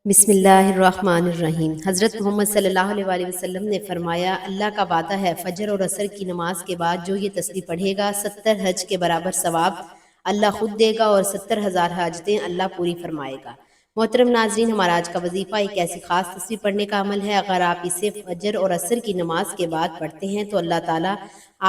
بسم اللہ الرحمن الرحیم۔ حضرت محمد صلی اللہ علیہ وسلم نے فرمایا، اللہ کا وعدہ ہے فجر اور عصر کی نماز کے بعد جو یہ تسبیح پڑھے گا 70 حج کے برابر ثواب اللہ خود دے گا اور 70,000 حاجتیں اللہ پوری فرمائے گا۔ محترم ناظرین، ہمارا آج کا وظیفہ ایک ایسی خاص تسبیح پڑھنے کا عمل ہے۔ اگر آپ اسے فجر اور عصر کی نماز کے بعد پڑھتے ہیں تو اللہ تعالیٰ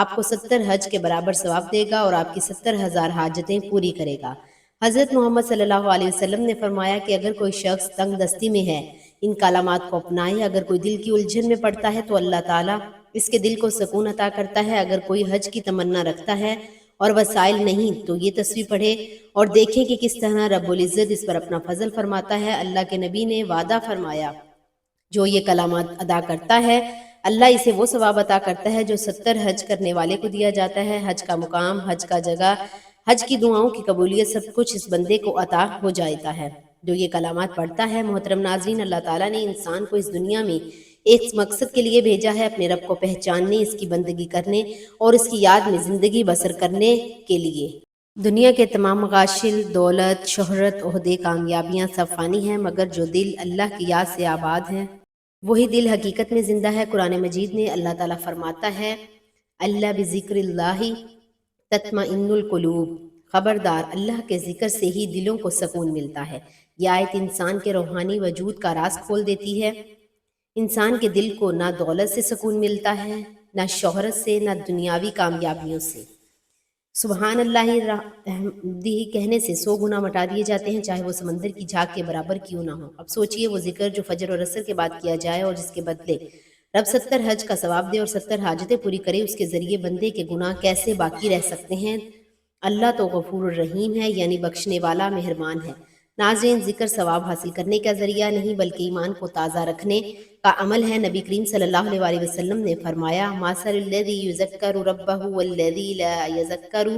آپ کو 70 حج کے برابر ثواب دے گا اور آپ کی 70,000 حاجتیں پوری کرے گا۔ حضرت محمد صلی اللہ علیہ وسلم نے فرمایا کہ اگر کوئی شخص تنگ دستی میں ہے، ان کلمات کو اپنائے۔ اگر کوئی دل کی الجھن میں پڑتا ہے تو اللہ تعالیٰ اس کے دل کو سکون عطا کرتا ہے۔ اگر کوئی حج کی تمنا رکھتا ہے اور وسائل نہیں تو یہ تسبیح پڑھے اور دیکھیں کہ کس طرح رب العزت اس پر اپنا فضل فرماتا ہے۔ اللہ کے نبی نے وعدہ فرمایا، جو یہ کلمات ادا کرتا ہے اللہ اسے وہ ثواب عطا کرتا ہے جو 70 حج کرنے والے کو دیا جاتا ہے۔ حج کا مقام، حج کا جگہ، حج کی دعاؤں کی قبولیت، سب کچھ اس بندے کو عطا ہو جاتا ہے جو یہ کلمات پڑھتا ہے۔ محترم ناظرین، اللہ تعالیٰ نے انسان کو اس دنیا میں ایک مقصد کے لیے بھیجا ہے، اپنے رب کو پہچاننے، اس کی بندگی کرنے اور اس کی یاد میں زندگی بسر کرنے کے لیے۔ دنیا کے تمام مغاشل، دولت، شہرت، عہدے، کامیابیاں سب فانی ہیں، مگر جو دل اللہ کی یاد سے آباد ہیں وہی دل حقیقت میں زندہ ہے۔ قرآن مجید میں اللہ تعالیٰ فرماتا ہے، اللہ بذکر اللہ تطمئن القلوب، خبردار اللہ کے ذکر سے ہی دلوں کو سکون ملتا ہے۔ یہ آیت انسان کے روحانی وجود کا راز کھول دیتی ہے۔ انسان کے دل کو نہ دولت سے سکون ملتا ہے، نہ شہرت سے، نہ دنیاوی کامیابیوں سے۔ سبحان اللہ رحمدہ کہنے سے 100 گنا مٹا دیے جاتے ہیں، چاہے وہ سمندر کی جھاگ کے برابر کیوں نہ ہو۔ اب سوچئے وہ ذکر جو فجر اور عصر کے بعد کیا جائے اور جس کے بدلے رب 70 حج کا ثواب دے اور 70 حاجتیں پوری کرے، اس کے ذریعے بندے کے گناہ کیسے باقی رہ سکتے ہیں؟ اللہ تو غفور الرحیم ہے، یعنی بخشنے والا، مہربان ہے۔ ناظرین، ذکر ثواب حاصل کرنے کا ذریعہ نہیں بلکہ ایمان کو تازہ رکھنے کا عمل ہے۔ نبی کریم صلی اللہ علیہ وسلم نے فرمایا، مَثَلُ الَّذِي يُذَكَّرُ رَبَّهُ وَالَّذِي لَا يَذَكَّرُ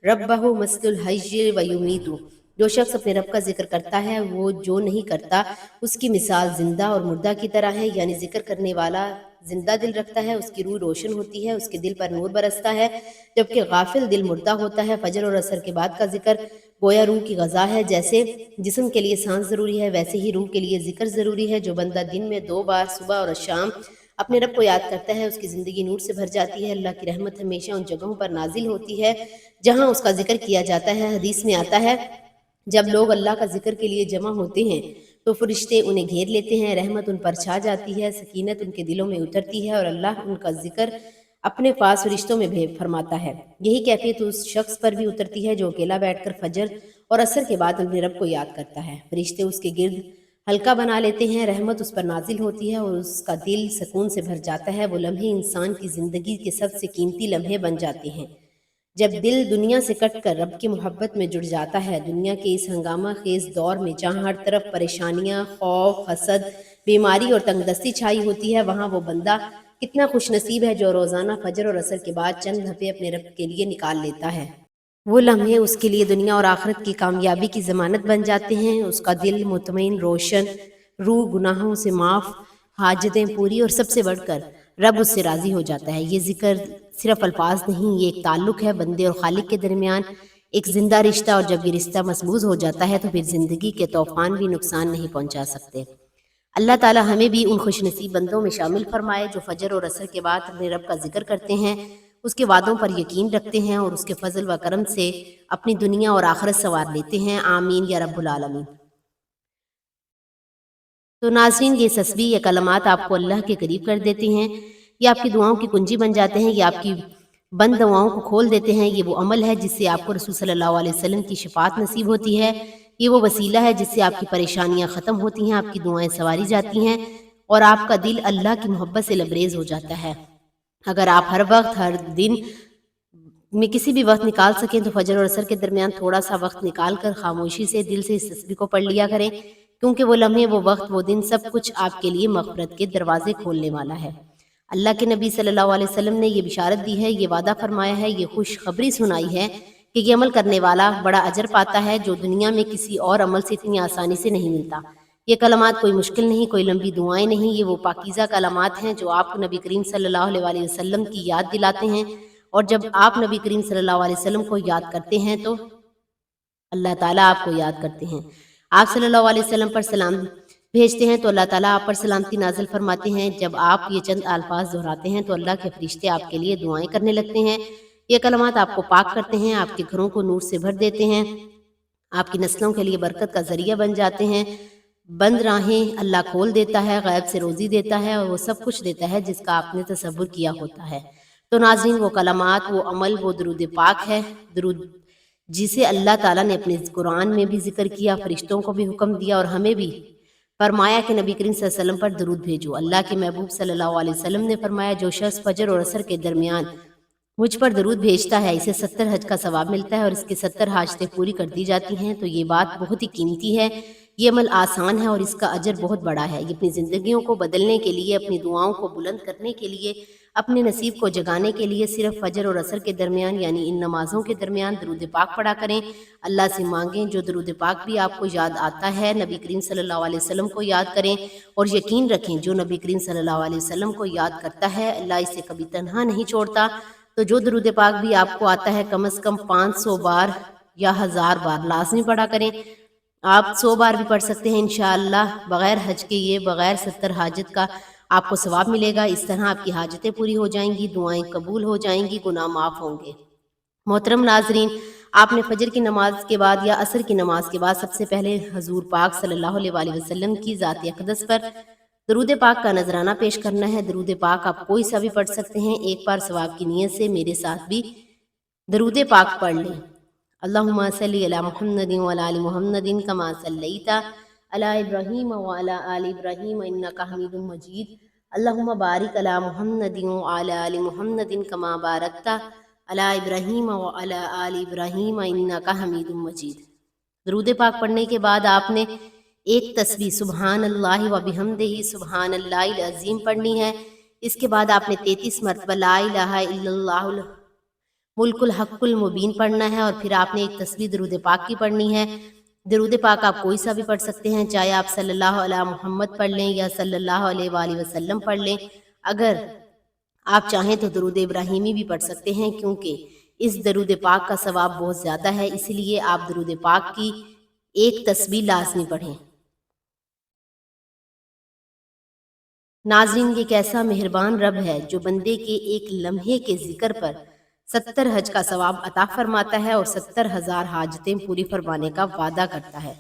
رَبَّهُ مَثَلُ الْحَيِّ وَيُمِيتُ۔ جو شخص اپنے رب کا ذکر کرتا ہے وہ جو نہیں کرتا، اس کی مثال زندہ اور مردہ کی طرح ہے، یعنی ذکر کرنے والا زندہ دل رکھتا ہے، اس کی روح روشن ہوتی ہے، اس کے دل پر نور برستا ہے، جبکہ غافل دل مردہ ہوتا ہے۔ فجر اور عصر کے بعد کا ذکر گویا روح کی غذا ہے۔ جیسے جسم کے لیے سانس ضروری ہے، ویسے ہی روح کے لیے ذکر ضروری ہے۔ جو بندہ دن میں 2 بار صبح اور شام اپنے رب کو یاد کرتا ہے، اس کی زندگی نور سے بھر جاتی ہے۔ اللہ کی رحمت ہمیشہ ان جگہوں پر نازل ہوتی ہے جہاں اس کا ذکر کیا جاتا ہے۔ حدیث میں آتا ہے، جب لوگ اللہ کا ذکر کے لیے جمع ہوتے ہیں تو فرشتے انہیں گھیر لیتے ہیں، رحمت ان پر چھا جاتی ہے، سکینت ان کے دلوں میں اترتی ہے اور اللہ ان کا ذکر اپنے پاس فرشتوں میں فرماتا ہے۔ یہی کیفیت اس شخص پر بھی اترتی ہے جو اکیلا بیٹھ کر فجر اور عصر کے بعد اپنے رب کو یاد کرتا ہے۔ فرشتے اس کے گرد حلقہ بنا لیتے ہیں، رحمت اس پر نازل ہوتی ہے اور اس کا دل سکون سے بھر جاتا ہے۔ وہ لمحے انسان کی زندگی کے سب سے قیمتی لمحے بن جاتے ہیں جب دل دنیا سے کٹ کر رب کی محبت میں جڑ جاتا ہے۔ دنیا کے اس ہنگامہ خیز دور میں جہاں ہر طرف پریشانیاں، خوف، حسد، بیماری اور تنگ دستی چھائی ہوتی ہے، وہاں وہ بندہ کتنا خوش نصیب ہے جو روزانہ فجر اور عصر کے بعد چند دفعے اپنے رب کے لیے نکال لیتا ہے۔ وہ لمحے اس کے لیے دنیا اور آخرت کی کامیابی کی ضمانت بن جاتے ہیں۔ اس کا دل مطمئن، روشن، روح گناہوں سے معاف، حاجتیں پوری اور سب سے بڑھ کر رب اس سے راضی ہو جاتا ہے۔ یہ ذکر صرف الفاظ نہیں، یہ ایک تعلق ہے بندے اور خالق کے درمیان، ایک زندہ رشتہ، اور جب یہ رشتہ مضبوط ہو جاتا ہے تو پھر زندگی کے طوفان بھی نقصان نہیں پہنچا سکتے۔ اللہ تعالیٰ ہمیں بھی ان خوش نصیب بندوں میں شامل فرمائے جو فجر اور عصر کے بعد اپنے رب کا ذکر کرتے ہیں، اس کے وعدوں پر یقین رکھتے ہیں اور اس کے فضل و کرم سے اپنی دنیا اور آخرت سنوار لیتے ہیں۔ آمین یا رب العالمین۔ تو ناظرین، یہ تسبیح یا کلمات آپ کو اللہ کے قریب کر دیتے ہیں، یہ آپ کی دعاؤں کی کنجی بن جاتے ہیں، یہ آپ کی بند دعاؤں کو کھول دیتے ہیں۔ یہ وہ عمل ہے جس سے آپ کو رسول صلی اللہ علیہ وسلم کی شفاعت نصیب ہوتی ہے۔ یہ وہ وسیلہ ہے جس سے آپ کی پریشانیاں ختم ہوتی ہیں، آپ کی دعائیں سنواری جاتی ہیں اور آپ کا دل اللہ کی محبت سے لبریز ہو جاتا ہے۔ اگر آپ ہر وقت، ہر دن میں کسی بھی وقت نکال سکیں تو فجر اور عصر کے درمیان تھوڑا سا وقت نکال کر خاموشی سے دل سے اس تسبیح کو پڑھ لیا کریں، کیونکہ وہ لمحے، وہ وقت، وہ دن، سب کچھ آپ کے لیے مغفرت کے دروازے کھولنے والا ہے۔ اللہ کے نبی صلی اللہ علیہ وسلم نے یہ بشارت دی ہے، یہ وعدہ فرمایا ہے، یہ خوشخبری سنائی ہے کہ یہ عمل کرنے والا بڑا اجر پاتا ہے جو دنیا میں کسی اور عمل سے اتنی آسانی سے نہیں ملتا۔ یہ کلمات کوئی مشکل نہیں، کوئی لمبی دعائیں نہیں، یہ وہ پاکیزہ کلمات ہیں جو آپ کو نبی کریم صلی اللہ علیہ وسلم کی یاد دلاتے ہیں، اور جب آپ نبی کریم صلی اللہ علیہ وسلم کو یاد کرتے ہیں تو اللہ تعالیٰ آپ کو یاد کرتے ہیں۔ آپ صلی اللہ علیہ وسلم پر سلام بھیجتے ہیں تو اللہ تعالیٰ آپ پر سلامتی نازل فرماتے ہیں۔ جب آپ یہ چند الفاظ دہراتے ہیں تو اللہ کے فرشتے آپ کے لیے دعائیں کرنے لگتے ہیں۔ یہ کلمات آپ کو پاک کرتے ہیں، آپ کے گھروں کو نور سے بھر دیتے ہیں، آپ کی نسلوں کے لیے برکت کا ذریعہ بن جاتے ہیں۔ بند راہیں اللہ کھول دیتا ہے، غیب سے روزی دیتا ہے، اور وہ سب کچھ دیتا ہے جس کا آپ نے تصور کیا ہوتا ہے۔ تو ناظرین، وہ کلمات، وہ عمل، وہ درود پاک ہے، درود جسے اللہ تعالیٰ نے اپنے قرآن میں بھی ذکر کیا، فرشتوں کو بھی حکم دیا، اور ہمیں بھی فرمایا کہ نبی کریم صلی اللہ علیہ وسلم پر درود بھیجو۔ اللہ کے محبوب صلی اللہ علیہ وسلم نے فرمایا، جو شخص فجر اور عصر کے درمیان مجھ پر درود بھیجتا ہے، اسے 70 حج کا ثواب ملتا ہے اور اس کی 70 حاجتیں پوری کر دی جاتی ہیں۔ تو یہ بات بہت ہی قیمتی ہے، یہ عمل آسان ہے اور اس کا اجر بہت بڑا ہے۔ یہ اپنی زندگیوں کو بدلنے کے لیے، اپنی دعاؤں کو بلند کرنے کے لیے، اپنے نصیب کو جگانے کے لیے صرف فجر اور عصر کے درمیان، یعنی ان نمازوں کے درمیان درود پاک پڑھا کریں۔ اللہ سے مانگیں، جو درود پاک بھی آپ کو یاد آتا ہے، نبی کریم صلی اللہ علیہ وسلم کو یاد کریں، اور یقین رکھیں جو نبی کریم صلی اللہ علیہ وسلم کو یاد کرتا ہے، اللہ اسے کبھی تنہا نہیں چھوڑتا۔ تو جو درود پاک بھی آپ کو آتا ہے، کم از کم 500 بار یا 1000 بار لازمی پڑھا کریں۔ آپ 100 بار بھی پڑھ سکتے ہیں انشاءاللہ، بغیر حج کے، یہ بغیر 70 حاجت کا آپ کو ثواب ملے گا۔ اس طرح آپ کی حاجتیں پوری ہو جائیں گی، دعائیں قبول ہو جائیں گی، گناہ معاف ہوں گے۔ محترم ناظرین، آپ نے فجر کی نماز کے بعد یا عصر کی نماز کے بعد سب سے پہلے حضور پاک صلی اللہ علیہ وآلہ وسلم کی ذات اقدس پر درود پاک کا نذرانہ پیش کرنا ہے۔ درود پاک آپ کوئی سا بھی پڑھ سکتے ہیں، ایک بار ثواب کی نیت سے میرے ساتھ بھی درود پاک پڑھ لیں۔ اللہم صلی علی محمد وعلی آل محمد کما صلیت علی ابراہیم وعلی آل ابراہیم انک حمید مجید۔ اللہم بارک علی محمد وعلی آل محمد کما بارکت علی ابراہیم وعلی آل ابراہیم انک حمید مجید۔ درود پاک پڑھنے کے بعد آپ نے ایک تسبیح سبحان اللہ و بحمدہ سبحان اللہ العظیم پڑھنی ہے۔ اس کے بعد آپ نے 33 مرتبہ لا الہ الا اللہ ملک الحق المبین پڑھنا ہے، اور پھر آپ نے ایک تسبیح درود پاک کی پڑھنی ہے۔ درود پاک آپ کوئی سا بھی پڑھ سکتے ہیں، چاہے آپ صلی اللہ علیہ محمد پڑھ لیں یا صلی اللہ علیہ وآلہ وسلم پڑھ لیں۔ اگر آپ چاہیں تو درود ابراہیمی بھی پڑھ سکتے ہیں، کیونکہ اس درود پاک کا ثواب بہت زیادہ ہے، اس لیے آپ درود پاک کی ایک تسبیح لازمی پڑھیں۔ ناظرین، یہ کیسا مہربان رب ہے جو بندے کے ایک لمحے کے ذکر پر 70 حج کا ثواب عطا فرماتا ہے اور 70,000 حاجتیں پوری فرمانے کا وعدہ کرتا ہے۔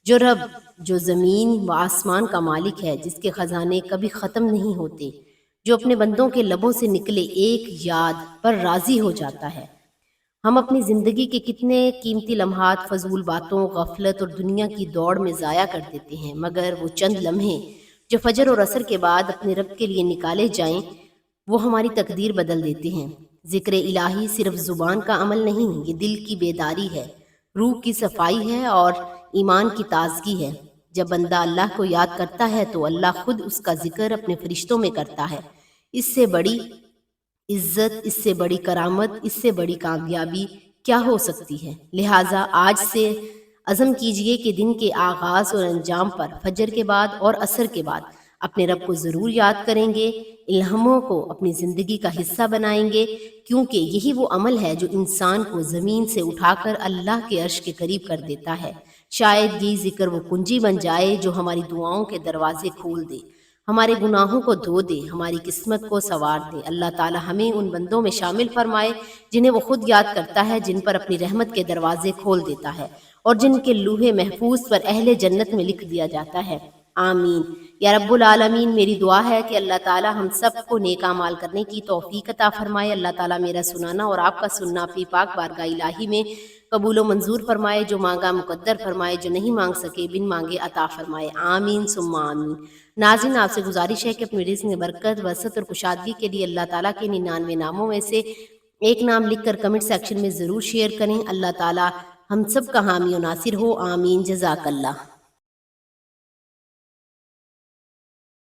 جو رب، جو زمین و آسمان کا مالک ہے، جس کے خزانے کبھی ختم نہیں ہوتے، جو اپنے بندوں کے لبوں سے نکلے ایک یاد پر راضی ہو جاتا ہے۔ ہم اپنی زندگی کے کتنے قیمتی لمحات فضول باتوں، غفلت اور دنیا کی دوڑ میں ضائع کر دیتے ہیں، مگر وہ چند لمحے جو فجر اور عصر کے بعد اپنے رب کے لیے نکالے جائیں، وہ ہماری تقدیر بدل دیتے ہیں۔ ذکر الہی صرف زبان کا عمل نہیں، یہ دل کی بیداری ہے، روح کی صفائی ہے اور ایمان کی تازگی ہے۔ جب بندہ اللہ کو یاد کرتا ہے تو اللہ خود اس کا ذکر اپنے فرشتوں میں کرتا ہے۔ اس سے بڑی عزت، اس سے بڑی کرامت، اس سے بڑی کامیابی کیا ہو سکتی ہے؟ لہٰذا آج سے عزم کیجئے کہ دن کے آغاز اور انجام پر فجر کے بعد اور عصر کے بعد اپنے رب کو ضرور یاد کریں گے، ان لمحوں کو اپنی زندگی کا حصہ بنائیں گے، کیونکہ یہی وہ عمل ہے جو انسان کو زمین سے اٹھا کر اللہ کے عرش کے قریب کر دیتا ہے۔ شاید یہ ذکر وہ کنجی بن جائے جو ہماری دعاؤں کے دروازے کھول دے، ہمارے گناہوں کو دھو دے، ہماری قسمت کو سنوار دے۔ اللہ تعالی ہمیں ان بندوں میں شامل فرمائے جنہیں وہ خود یاد کرتا ہے، جن پر اپنی رحمت کے دروازے کھول دیتا ہے اور جن کے لوح محفوظ پر اہل جنت میں لکھ دیا جاتا ہے۔ آمین یا رب العالمین۔ میری دعا ہے کہ اللہ تعالی ہم سب کو نیک اعمال کرنے کی توفیق عطا فرمائے۔ اللہ تعالی میرا سنانا اور آپ کا سننا اپنی پاک بارگاہ الہی میں قبول و منظور فرمائے، جو مانگا مقدر فرمائے، جو نہیں مانگ سکے بن مانگے عطا فرمائے۔ آمین ثم آمین۔ ناظرین، آپ سے گزارش ہے کہ اپنی رزق میں برکت، وسعت اور کشادگی کے لیے اللہ تعالیٰ کے 99 ناموں میں سے ایک نام لکھ کر کمنٹ سیکشن میں ضرور شیئر کریں۔ اللہ تعالیٰ ہم سب کا حامی و ناصر ہو۔ آمین۔ جزاک اللہ۔